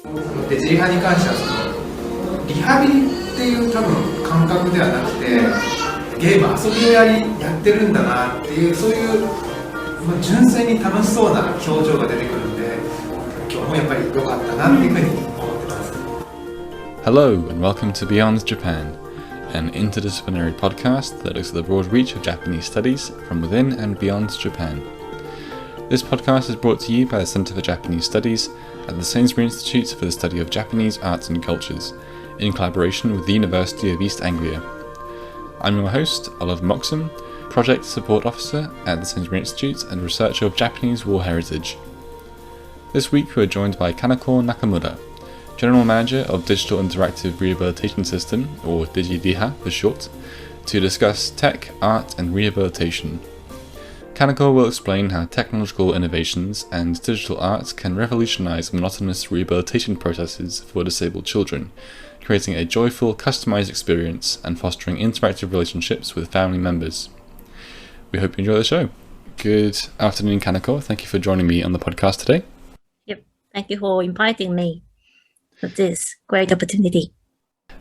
デジリハに関してはリハビリっていう多分感覚ではなくて、ゲーム遊びをやってるんだなっていう、そういう、純粋に楽しそうな表情が出てくるんで、今日もやっぱり良かったなっていうふうに思ってます。Hello and welcome to Beyond Japan, an interdisciplinary podcast that looks at the broad reach of Japanese studies from within and beyond Japan. This podcast is brought to you by the Centre for Japanese Studies at the Sainsbury Institute for the Study of Japanese Arts and Cultures, in collaboration with the University of East Anglia. I'm your host, Oliver Moxham, Project Support Officer at the Sainsbury Institute and researcher of Japanese War Heritage. This week we are joined by Kanako NAKAMURA, General Manager of Digital Interactive Rehabilitation System, or Digireha for short, to discuss tech, art and rehabilitation. Kanako will explain how technological innovations and digital art can revolutionise monotonous rehabilitation processes for disabled children, creating a joyful, customised experience and fostering interactive relationships with family members. We hope you enjoy the show. Good afternoon, Kanako. Thank you for joining me on the podcast today. Yep, thank you for inviting me for this great opportunity.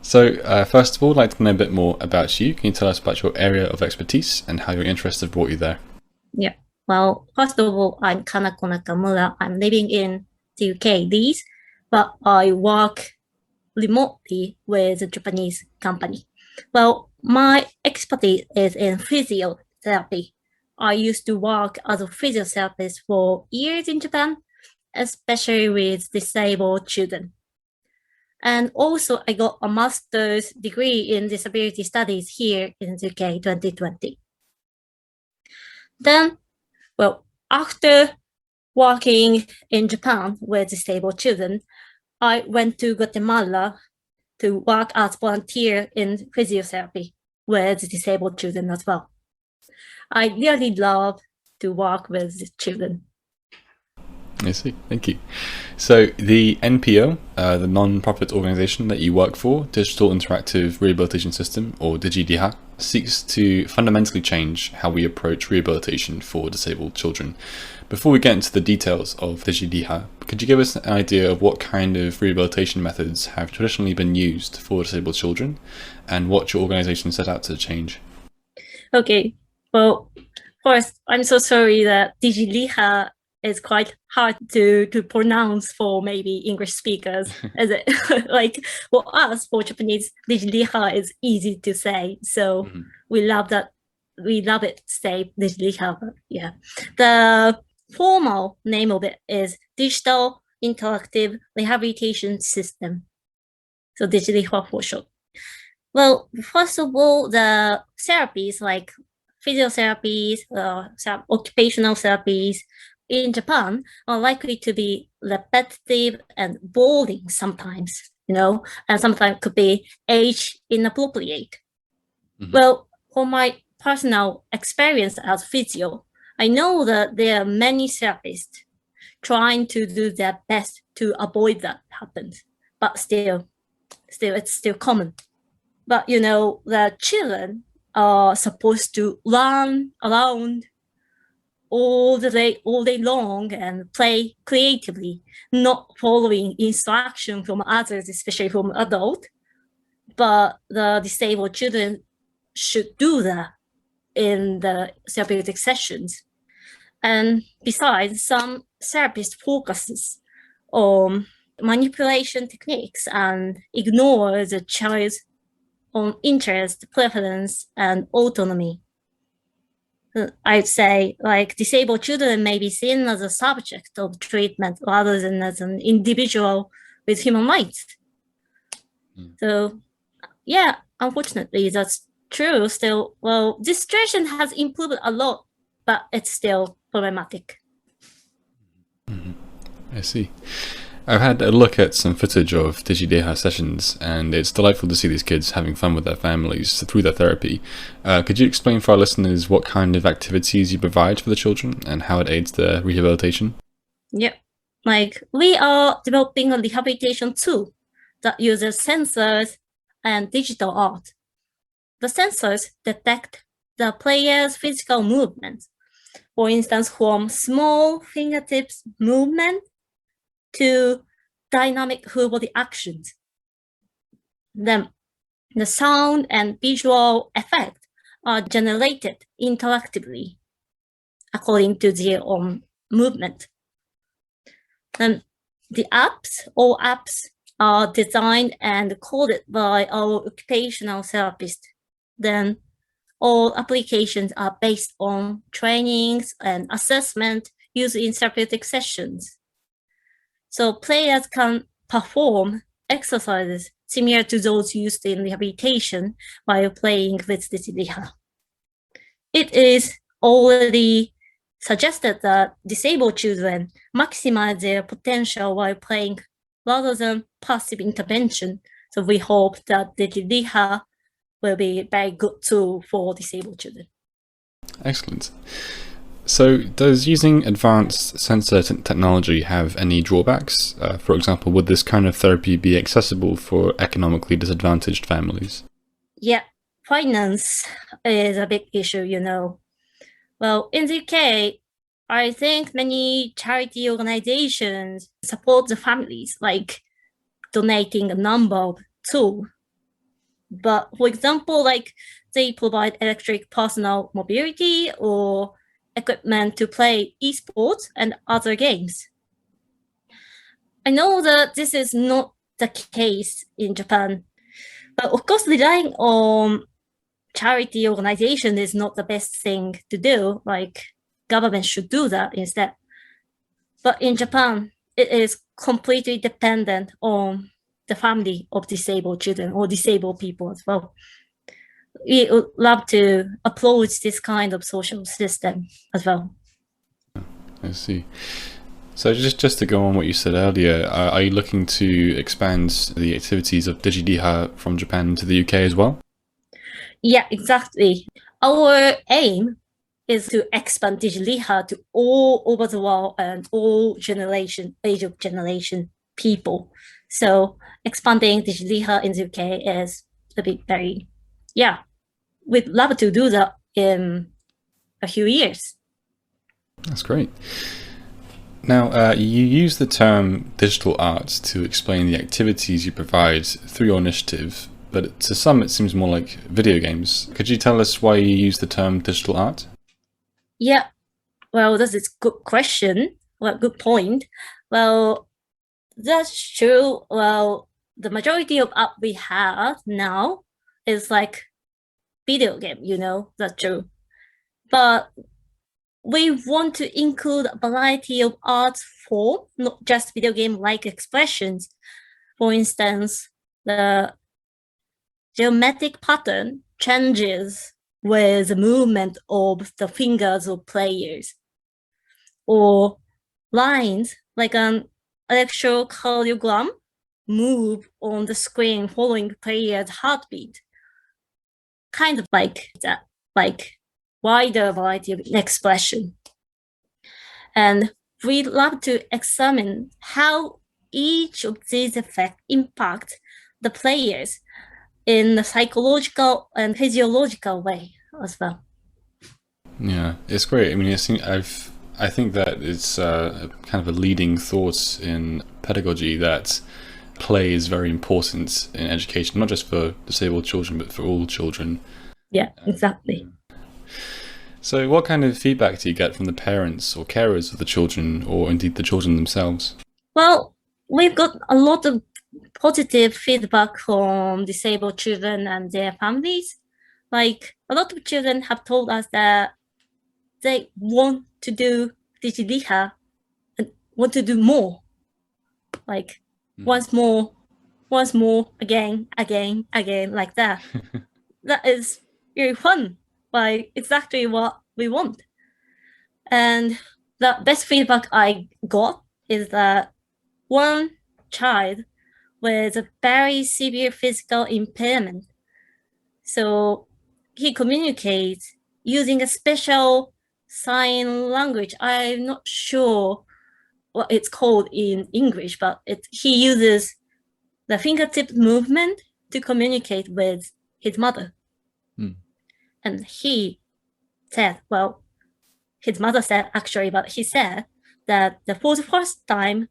So, first of all, I'd like to know a bit more about you. Can you tell us about your area of expertise and how your interests have brought you there? Yeah, well, first of all, I'm Kanako Nakamura. I'm living in the UK these, but I work remotely with a Japanese company. Well, my expertise is in physiotherapy. I used to work as a physiotherapist for years in Japan, especially with disabled children. And also, I got a master's degree in disability studies here in the UK 2020. Then, well, after working in Japan with disabled children, I went to Guatemala to work as volunteer in physiotherapy with disabled children as well. I really love to work with children. I see, thank you. So the NPO, the non-profit organisation that you work for, Digital Interactive Rehabilitation System, or Digireha, seeks to fundamentally change how we approach rehabilitation for disabled children. Before we get into the details of Digireha, could you give us an idea of what kind of rehabilitation methods have traditionally been used for disabled children and what your organisation set out to change? Okay, well, first, I'm so sorry that Digireha is quite hard to pronounce for maybe English speakers. Is it like for us, for Japanese, Digireha is easy to say. So we love that. We love it. Say Digireha. Yeah. The formal name of it is Digital Interactive Rehabilitation System. So Digireha for short. Well, first of all, the therapies like physiotherapies, occupational therapies, in Japan are likely to be repetitive and boring sometimes, and sometimes could be age inappropriate. Well, for my personal experience as physio, I know that there are many therapists trying to do their best to avoid that happens, but still it's still common. But the children are supposed to run around all day long and play creatively, not following instruction from others, especially from adults. But the disabled children should do that in the therapeutic sessions. And besides, some therapists focuses on manipulation techniques and ignore the child's own interest, preference, and autonomy. I'd say like disabled children may be seen as a subject of treatment rather than as an individual with human rights. So yeah, unfortunately that's true still. Well, this situation has improved a lot, but it's still problematic. I see. I've had a look at some footage of Digireha sessions, and it's delightful to see these kids having fun with their families through their therapy. Could you explain for our listeners what kind of activities you provide for the children and how it aids their rehabilitation? Yep. Like we are developing a rehabilitation tool that uses sensors and digital art. The sensors detect the player's physical movements, for instance, from small fingertips movement to dynamic full body actions. Then the sound and visual effect are generated interactively according to their own movement. And all apps are designed and coded by our occupational therapist. Then all applications are based on trainings and assessment used in therapeutic sessions. So players can perform exercises similar to those used in rehabilitation while playing with Digireha. It is already suggested that disabled children maximize their potential while playing rather than passive intervention. So we hope that Digireha will be a very good tool for disabled children. Excellent. So does using advanced sensor technology have any drawbacks? For example, would this kind of therapy be accessible for economically disadvantaged families? Yeah, finance is a big issue, Well, in the UK, I think many charity organizations support the families, like donating a number of tools. But for example, like they provide electric personal mobility or equipment to play esports and other games. I know that this is not the case in Japan, but of course relying on charity organization is not the best thing to do. Like government should do that instead. But in Japan, it is completely dependent on the family of disabled children or disabled people as well. We would love to approach this kind of social system as well. I see. So just to go on what you said earlier, are you looking to expand the activities of Digireha from Japan to the UK as well? Yeah, exactly. Our aim is to expand Digireha to all over the world and all age of generation people. So expanding Digireha in the UK is a bit we'd love to do that in a few years. That's great. Now, you use the term digital art to explain the activities you provide through your initiative, but to some it seems more like video games. Could you tell us why you use the term digital art? Yeah, well, that's a good question. Well, good point. Well, that's true. Well, the majority of art we have now is like video game, that's true. But we want to include a variety of art form, not just video game-like expressions. For instance, the geometric pattern changes with the movement of the fingers of players, or lines like an electrocardiogram move on the screen following player's heartbeat. Kind of like that, like wider variety of expression. And we love to examine how each of these effects impact the players in a psychological and physiological way as well. Yeah, it's great. I mean, I think that it's kind of a leading thought in pedagogy that play is very important in education, not just for disabled children, but for all children. Yeah, exactly. So what kind of feedback do you get from the parents or carers of the children, or indeed the children themselves? Well, we've got a lot of positive feedback from disabled children and their families. Like a lot of children have told us that they want to do Digireha and want to do more. Like once more, again, like that. That is really fun. Like exactly what we want. And the best feedback I got is that one child with a very severe physical impairment, so he communicates using a special sign language. I'm not sure what it's called in English, but he uses the fingertip movement to communicate with his mother. And he said, well, his mother said actually, but he said that for the first time,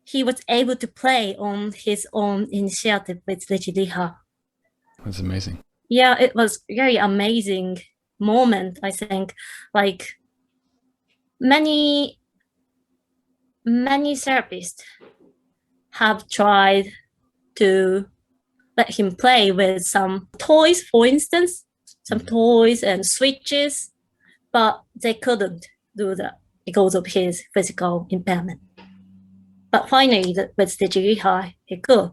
he was able to play on his own initiative with Digireha. That's amazing. Yeah, it was very amazing moment, I think. Like many therapists have tried to let him play with some toys, for instance, some toys and switches, but they couldn't do that because of his physical impairment. But finally, with Digireha, he could.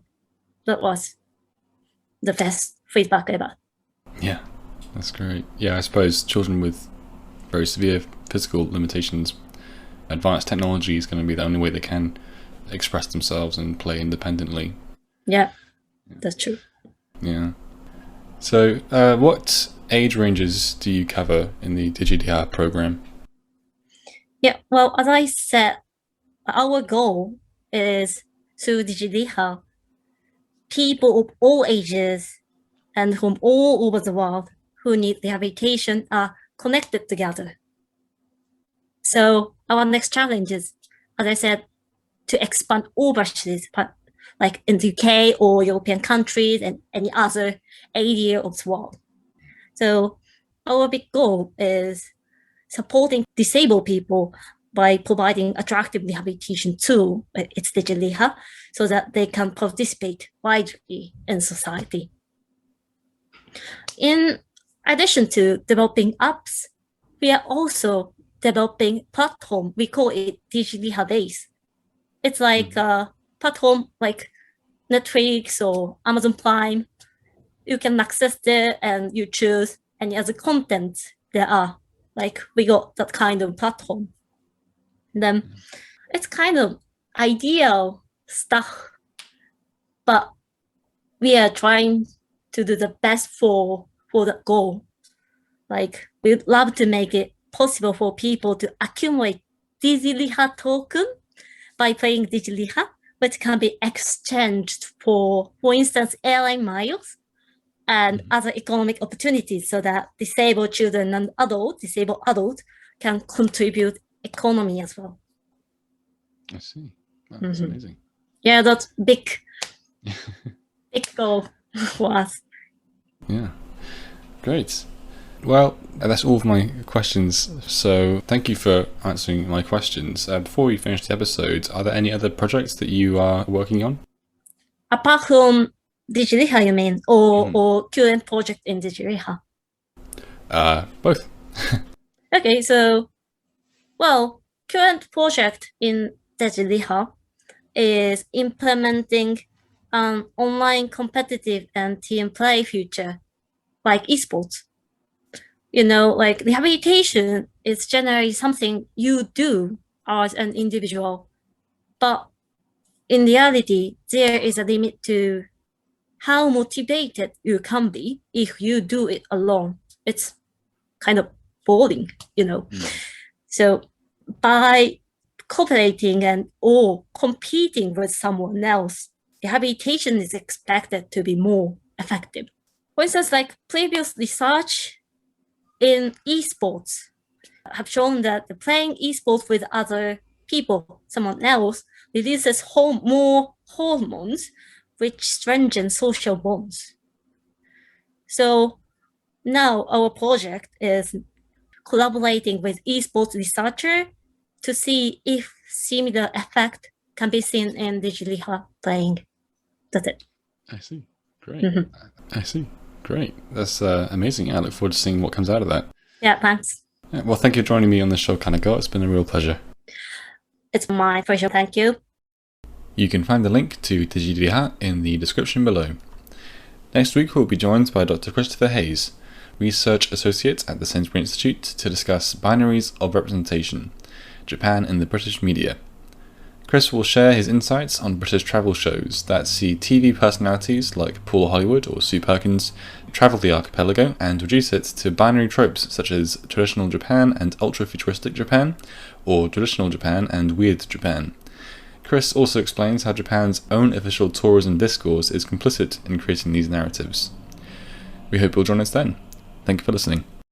That was the best feedback ever. Yeah, that's great. Yeah, I suppose children with very severe physical limitations, advanced technology is going to be the only way they can express themselves and play independently. Yeah, that's true. Yeah. So, what age ranges do you cover in the Digireha program? Yeah, well, as I said, our goal is through Digireha, people of all ages and from all over the world who need rehabilitation are connected together. So our next challenge is, as I said, to expand overseas, like in the UK or European countries and any other area of the world. So our big goal is supporting disabled people by providing attractive rehabilitation tool, it's Digireha, so that they can participate widely in society. In addition to developing apps, we are also developing platform. We call it Digireha Base. It's like a platform like Netflix or Amazon Prime. You can access it and you choose any other content there are. Like we got that kind of platform. Then it's kind of ideal stuff, but we are trying to do the best for the goal. Like we'd love to make it possible for people to accumulate Digireha token by playing Digireha, which can be exchanged for instance, airline miles and other economic opportunities, so that disabled children and disabled adults can contribute economy as well. I see. That's amazing. Yeah, that's big goal for us. Yeah, great. Well, that's all of my questions. So thank you for answering my questions. Before we finish the episode, are there any other projects that you are working on? Apart from Digireha, you mean, or current project in Digireha? Both. Okay, so, well, current project in Digireha is implementing an online competitive and team play feature like esports. You know, like rehabilitation is generally something you do as an individual, but in reality, there is a limit to how motivated you can be if you do it alone. It's kind of boring, you know. So by cooperating or competing with someone else, rehabilitation is expected to be more effective. For instance, like previous research in esports have shown that playing esports with other people, someone else, releases more hormones which strengthen social bonds. So now our project is collaborating with esports researcher to see if similar effect can be seen in Digireha playing. That's it. I see. Great. I see. Great. That's amazing. I look forward to seeing what comes out of that. Yeah, thanks. Yeah, well, thank you for joining me on the show, Kanako. It's been a real pleasure. It's my pleasure. Thank you. You can find the link to Digireha in the description below. Next week we'll be joined by Dr. Christopher Hayes, Research Associate at the Sainsbury Institute, to discuss binaries of representation, Japan in the British media. Chris will share his insights on British travel shows that see TV personalities like Paul Hollywood or Sue Perkins travel the archipelago and reduce it to binary tropes such as traditional Japan and ultra-futuristic Japan, or traditional Japan and weird Japan. Chris also explains how Japan's own official tourism discourse is complicit in creating these narratives. We hope you'll join us then. Thank you for listening.